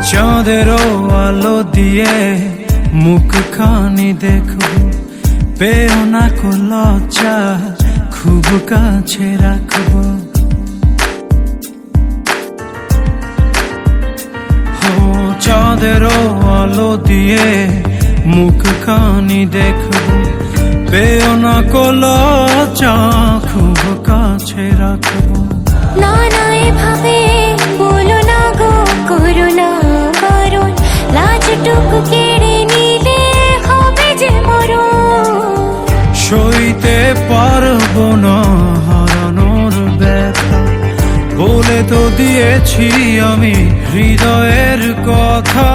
চাঁদেরও আলো দিয়ে মুখখানি দেখবো, পেও না কো লজ্জা, খুব কাছে রাখবো। চাঁদেরও আলো দিয়ে মুখখানি দেখবো, পেও না কো লজ্জা, খুব কাছে রাখবো। না না এভাবে বলো না গো, করো না বারণ, লাজটুকু কেড়ে নিলে হবে যে মরণ। সইতে পারবো না হারানোর ব্যথা, বলে তো দিয়েছি আমি হৃদয়ের কথা।